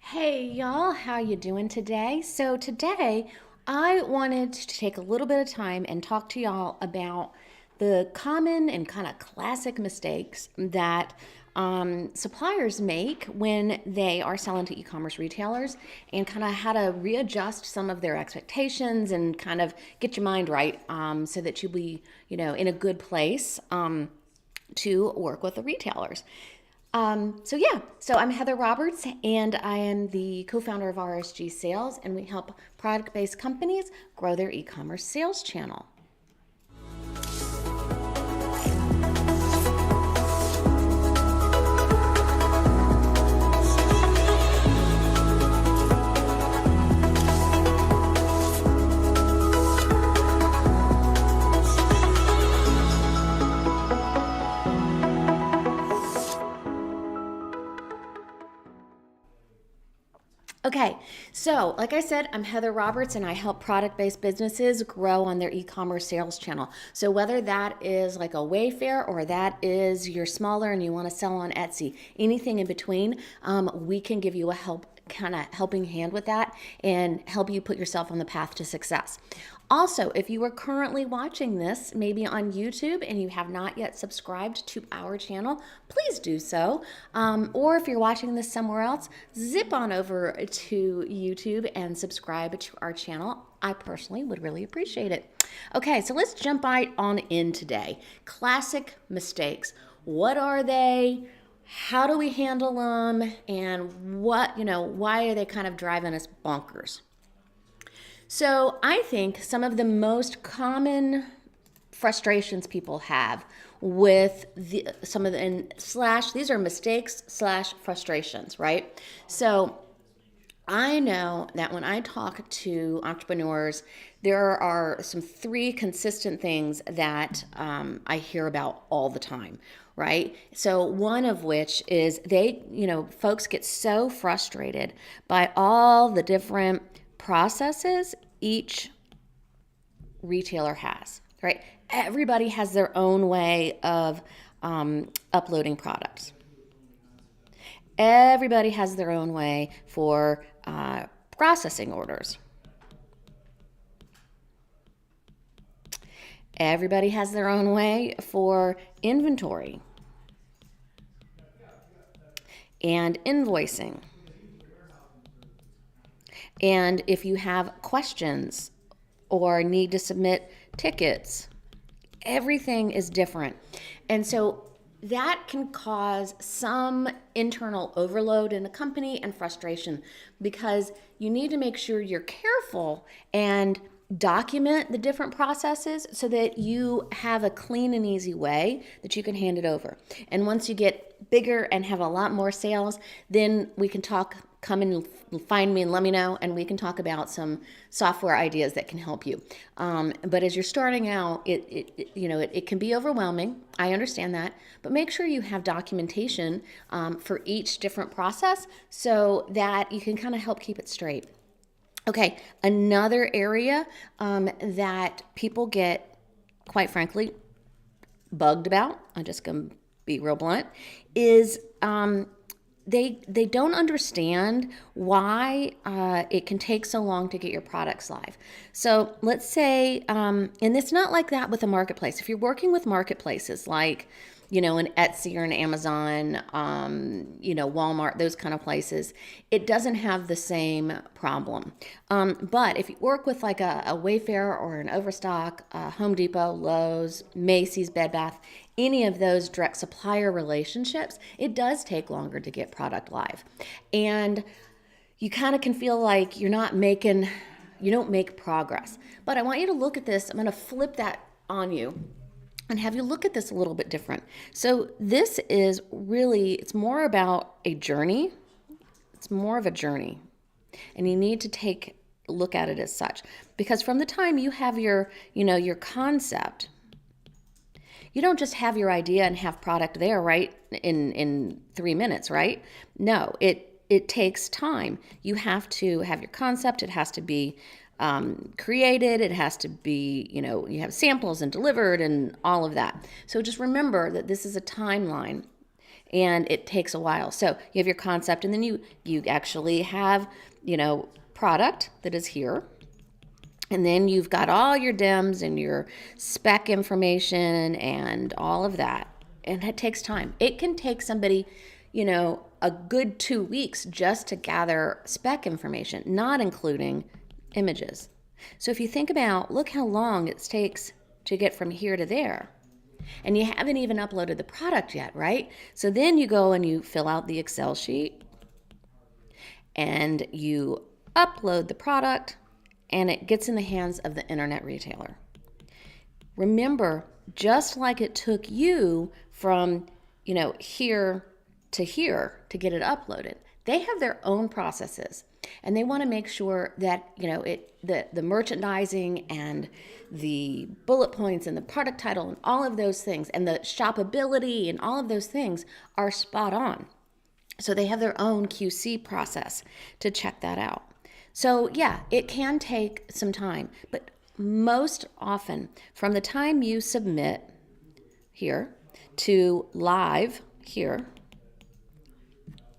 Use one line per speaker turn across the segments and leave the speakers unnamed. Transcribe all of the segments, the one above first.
Hey y'all, how you doing today? So today I wanted to take a little bit of time and talk to y'all about the common and kind of classic mistakes that suppliers make when they are selling to e-commerce retailers, and kind of how to readjust some of their expectations and kind of get your mind right, so that you'll be, in a good place to work with the retailers. So I'm Heather Roberts, and I am the co-founder of RSG Sales, and we help product-based companies grow their e-commerce sales channel. Okay, so like I said, I'm Heather Roberts, and I help product based businesses grow on their e commerce sales channel. So, whether that is like a Wayfair or that is you're smaller and you want to sell on Etsy, anything in between, we can give you a kind of helping hand with that and help you put yourself on the path to success. Also, if you are currently watching this, maybe on YouTube, and you have not yet subscribed to our channel, please do so. Or if you're watching this somewhere else, zip on over to YouTube and subscribe to our channel. I personally would really appreciate it. Okay, so let's jump right on in today. Classic mistakes. What are they? How do we handle them? And why are they kind of driving us bonkers? So I think some of the most common frustrations people have with some of the and slash these are mistakes slash frustrations, right? So I know that when I talk to entrepreneurs, there are some three consistent things that I hear about all the time, right? So one of which is folks get so frustrated by all the different processes each retailer has, right? Everybody has their own way of uploading products. Everybody has their own way for processing orders. Everybody has their own way for inventory and invoicing. And if you have questions or need to submit tickets, everything is different. And so that can cause some internal overload in the company and frustration, because you need to make sure you're careful and document the different processes so that you have a clean and easy way that you can hand it over. And once you get bigger and have a lot more sales, then we can talk. Come and find me and let me know, and we can talk about some software ideas that can help you. But as you're starting out, it can be overwhelming. I understand that, but make sure you have documentation for each different process so that you can kind of help keep it straight. Okay, another area that people get, quite frankly, bugged about, I'm just going to be real blunt, is they don't understand why it can take so long to get your products live. So let's say, and it's not like that with a marketplace. If you're working with marketplaces like, an Etsy or an Amazon, Walmart, those kind of places, it doesn't have the same problem. But if you work with like a Wayfair or an Overstock, Home Depot, Lowe's, Macy's, Bed Bath, any of those direct supplier relationships, it does take longer to get product live. And you kind of can feel like you don't make progress. But I want you to look at this. I'm going to flip that on you and have you look at this a little bit different. So this is really, it's more about a journey. It's more of a journey. And you need to look at it as such. Because from the time you have your concept, you don't just have your idea and have product there, right, in 3 minutes, right? No, it takes time. You have to have your concept. It has to be created. It has to be, you have samples and delivered and all of that. So just remember that this is a timeline. and it takes a while. So you have your concept, and then you actually have, product that is here. And then you've got all your DIMs and your spec information and all of that. And it takes time. It can take somebody, a good 2 weeks just to gather spec information, not including images. So if you think about, look how long it takes to get from here to there. And you haven't even uploaded the product yet, right? So then you go and you fill out the Excel sheet and you upload the product and it gets in the hands of the internet retailer. Remember, just like it took you from, here to here to get it uploaded, they have their own processes. And they want to make sure that, the merchandising and the bullet points and the product title and all of those things and the shoppability and all of those things are spot on. So they have their own QC process to check that out. So yeah, it can take some time, but most often from the time you submit here to live here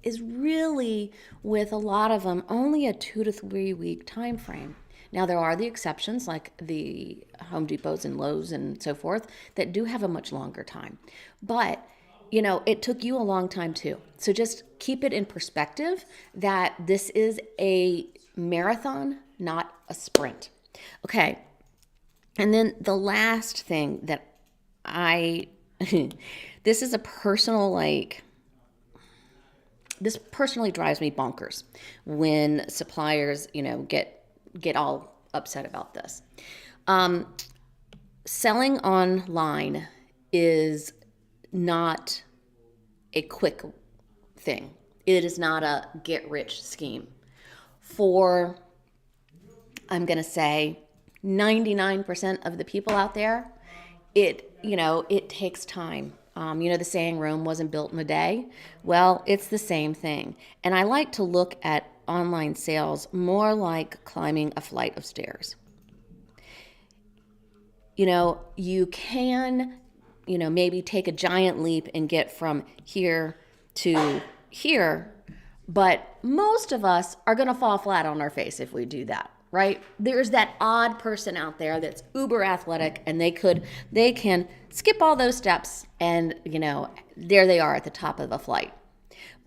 is really, with a lot of them, only a 2 to 3 week time frame. Now, there are the exceptions like the Home Depots and Lowe's and so forth that do have a much longer time. But, it took you a long time too. So just keep it in perspective that this is a marathon, not a sprint. Okay. And then the last thing that this is a personal, this personally drives me bonkers when suppliers, get all upset about this. Selling online is not a quick thing. It is not a get-rich scheme. For, I'm going to say, 99% of the people out there, it takes time. The saying, Rome wasn't built in a day. Well, it's the same thing. And I like to look at online sales more like climbing a flight of stairs. You can, maybe take a giant leap and get from here to here, but most of us are going to fall flat on our face if we do that. Right? There's that odd person out there that's uber athletic and they can skip all those steps and, there they are at the top of the flight.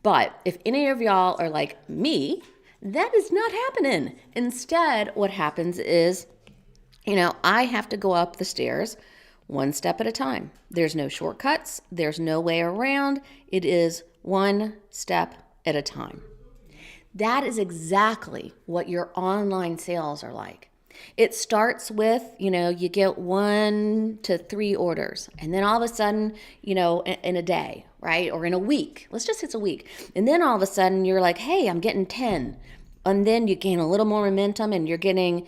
But if any of y'all are like me, that is not happening. Instead, what happens is, I have to go up the stairs one step at a time. There's no shortcuts. There's no way around. It is one step at a time. That is exactly what your online sales are like. It starts with, you get 1 to 3 orders, and then all of a sudden, in a day, right? Or in a week. Let's just say it's a week. And then all of a sudden you're like, hey, I'm getting 10. And then you gain a little more momentum and you're getting,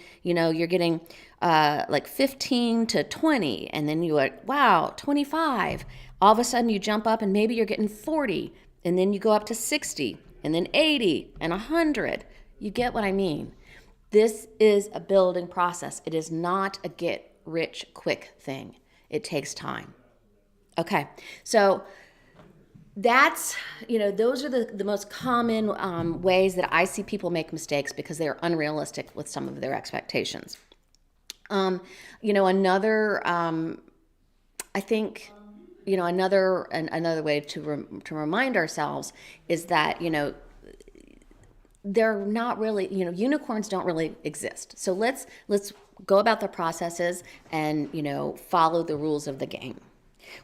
like 15 to 20. And then you're like, wow, 25. All of a sudden you jump up and maybe you're getting 40. And then you go up to 60. And then 80 and 100. You get what I mean? This is a building process. It is not a get rich quick thing. It takes time. Okay, so that's, those are the most common ways that I see people make mistakes because they are unrealistic with some of their expectations. Another, I think, another way to remind ourselves is that, they're not really, unicorns don't really exist. So let's go about the processes and, follow the rules of the game,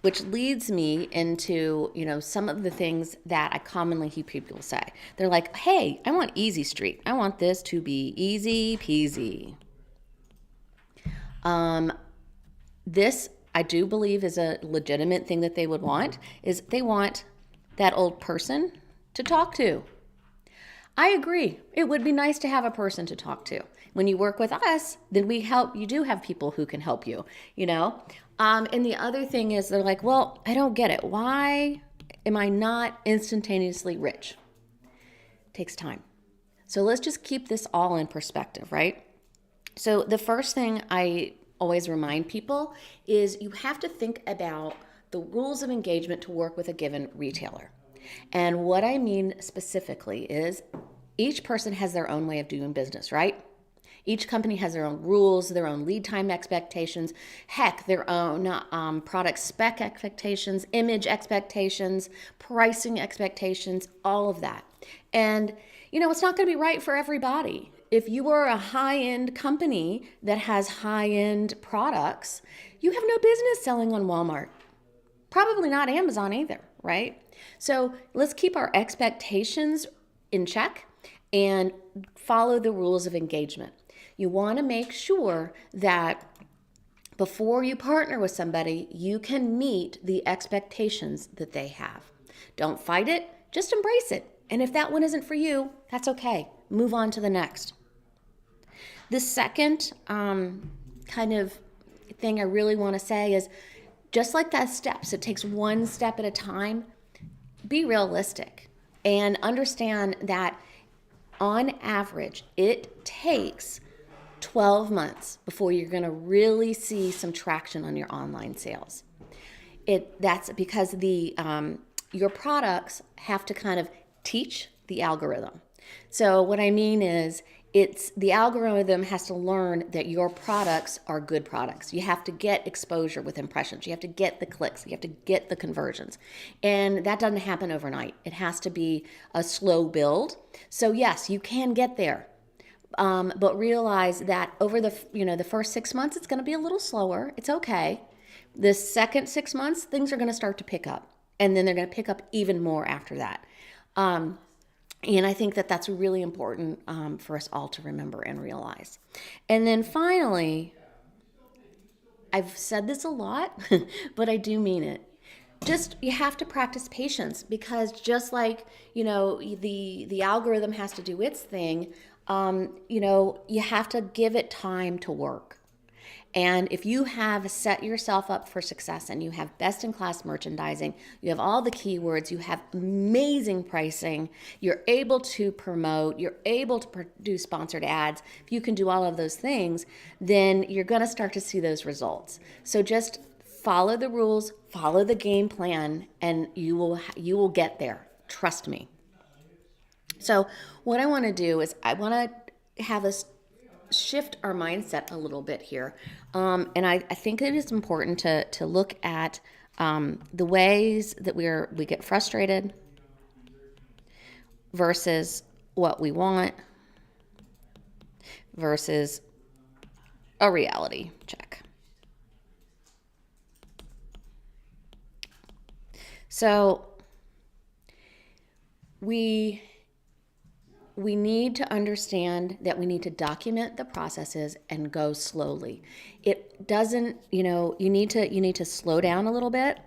which leads me into, some of the things that I commonly hear people say. They're like, hey, I want easy street. I want this to be easy peasy. This, I do believe, is a legitimate thing that they would want, is they want that old person to talk to. I agree. It would be nice to have a person to talk to. When you work with us, then you do have people who can help you, And the other thing is they're like, well, I don't get it. Why am I not instantaneously rich? It takes time. So let's just keep this all in perspective, right? So the first thing I always remind people is you have to think about the rules of engagement to work with a given retailer. And what I mean specifically is each person has their own way of doing business, right? Each company has their own rules, their own lead time expectations, heck, their own product spec expectations, image expectations, pricing expectations, all of that. And, it's not going to be right for everybody. If you are a high-end company that has high-end products, you have no business selling on Walmart. Probably not Amazon either, right? So let's keep our expectations in check and follow the rules of engagement. You want to make sure that before you partner with somebody, you can meet the expectations that they have. Don't fight it, just embrace it. And if that one isn't for you, that's okay. Move on to the next. The second kind of thing I really want to say is just like that steps, it takes one step at a time. Be realistic and understand that on average, it takes 12 months before you're going to really see some traction on your online sales. That's because your products have to kind of teach the algorithm. So what I mean is the algorithm has to learn that your products are good products. You have to get exposure with impressions. You have to get the clicks. You have to get the conversions. And that doesn't happen overnight. It has to be a slow build. So yes, you can get there. But realize that over the first 6 months, it's going to be a little slower. It's okay. The second 6 months, things are going to start to pick up. And then they're going to pick up even more after that. And I think that that's really important for us all to remember and realize. And then finally, I've said this a lot, but I do mean it. You have to practice patience, because just like, the algorithm has to do its thing, you have to give it time to work. And if you have set yourself up for success and you have best-in-class merchandising, you have all the keywords, you have amazing pricing, you're able to promote, you're able to produce sponsored ads, if you can do all of those things, then you're going to start to see those results. So just follow the rules, follow the game plan, and you will get there. Trust me. So what I want to do is I want to have us shift our mindset a little bit here. And I think it is important to look at the ways that we get frustrated versus what we want versus a reality check. So we need to understand that we need to document the processes and go slowly. It doesn't, you need to slow down a little bit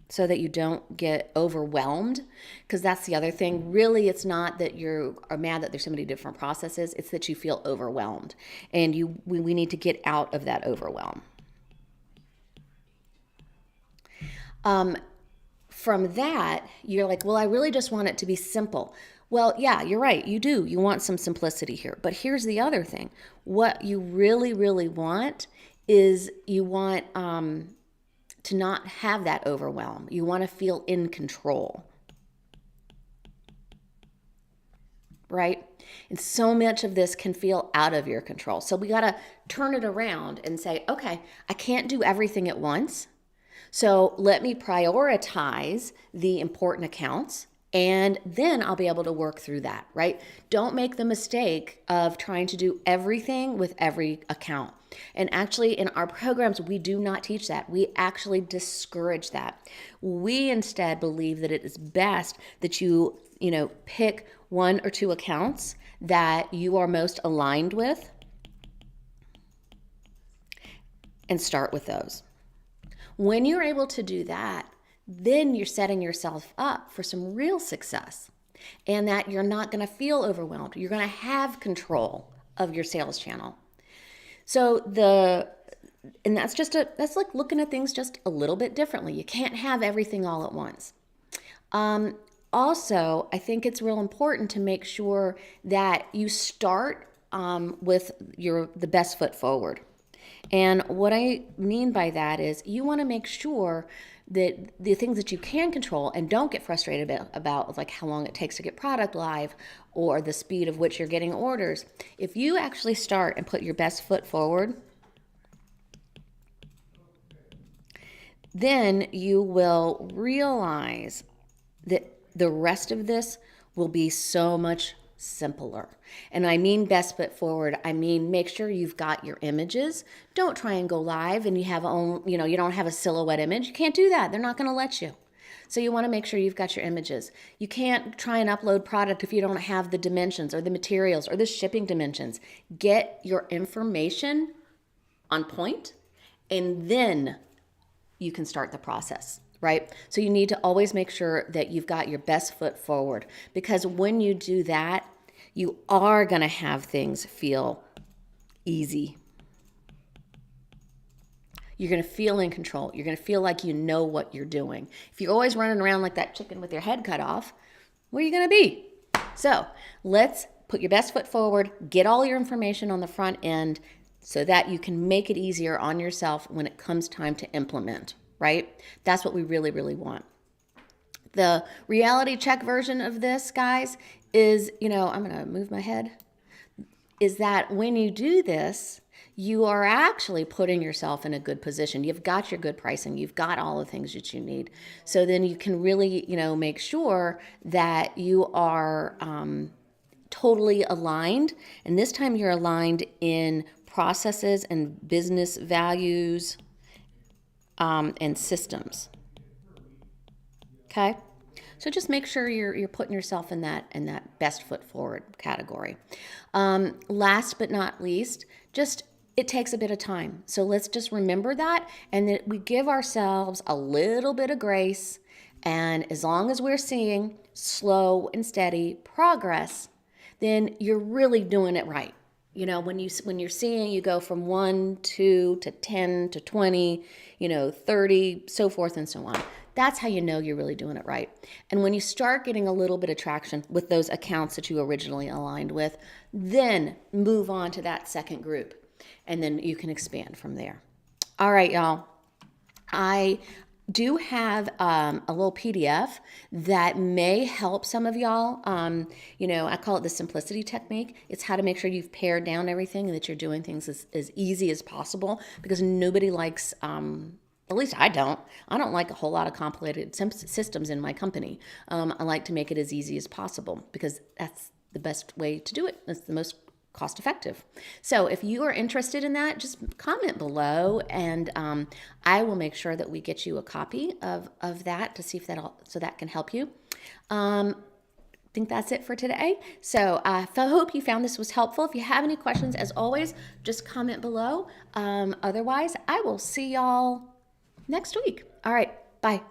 so that you don't get overwhelmed, because that's the other thing. Really, it's not that you are mad that there's so many different processes. It's that you feel overwhelmed, and we need to get out of that overwhelm. From that, you're like, well, I really just want it to be simple. Well, yeah, you're right. You do. You want some simplicity here. But here's the other thing. What you really, really want is you want to not have that overwhelm. You want to feel in control. Right? And so much of this can feel out of your control. So we got to turn it around and say, okay, I can't do everything at once. So let me prioritize the important accounts, and then I'll be able to work through that, right? Don't make the mistake of trying to do everything with every account. And actually, in our programs, we do not teach that. We actually discourage that. We instead believe that it is best that you pick one or two accounts that you are most aligned with and start with those. When you're able to do that, then you're setting yourself up for some real success, and that you're not going to feel overwhelmed. You're going to have control of your sales channel. So that's like looking at things just a little bit differently. You can't have everything all at once. Also, I think it's real important to make sure that you start with the best foot forward. And what I mean by that is you want to make sure that the things that you can control and don't get frustrated about, like how long it takes to get product live or the speed of which you're getting orders. If you actually start and put your best foot forward, then you will realize that the rest of this will be so much simpler. And I mean best foot forward. I mean make sure you've got your images. Don't try and go live and you have you don't have a silhouette image. You can't do that. They're not going to let you. So you want to make sure you've got your images. You can't try and upload product if you don't have the dimensions or the materials or the shipping dimensions. Get your information on point, and then you can start the process, right? So you need to always make sure that you've got your best foot forward, because when you do that, you are going to have things feel easy. You're going to feel in control. You're going to feel like you know what you're doing. If you're always running around like that chicken with your head cut off, where are you going to be? So let's put your best foot forward, get all your information on the front end so that you can make it easier on yourself when it comes time to implement, right? That's what we really, really want. The reality check version of this, guys, is, I'm going to move my head, is that when you do this, you are actually putting yourself in a good position. You've got your good pricing. You've got all the things that you need. So then you can really, make sure that you are totally aligned. And this time you're aligned in processes and business values and systems. Okay? So just make sure you're putting yourself in that best foot forward category. Last but not least, it takes a bit of time. So let's just remember that, and that we give ourselves a little bit of grace. And as long as we're seeing slow and steady progress, then you're really doing it right. When you're seeing you go from 1, 2 to 10 to 20, 30, so forth and so on. That's how you know you're really doing it right. And when you start getting a little bit of traction with those accounts that you originally aligned with, then move on to that second group. And then you can expand from there. All right, y'all. I do have a little PDF that may help some of y'all. I call it the simplicity technique. It's how to make sure you've pared down everything and that you're doing things as easy as possible, because nobody likes, at least I don't like a whole lot of complicated systems in my company. I like to make it as easy as possible because that's the best way to do it. That's the most cost effective. So if you are interested in that, just comment below, and I will make sure that we get you a copy of that to see if that can help you. I think that's it for today. So I hope you found this was helpful. If you have any questions, as always, just comment below. Otherwise, I will see y'all next week. All right, bye.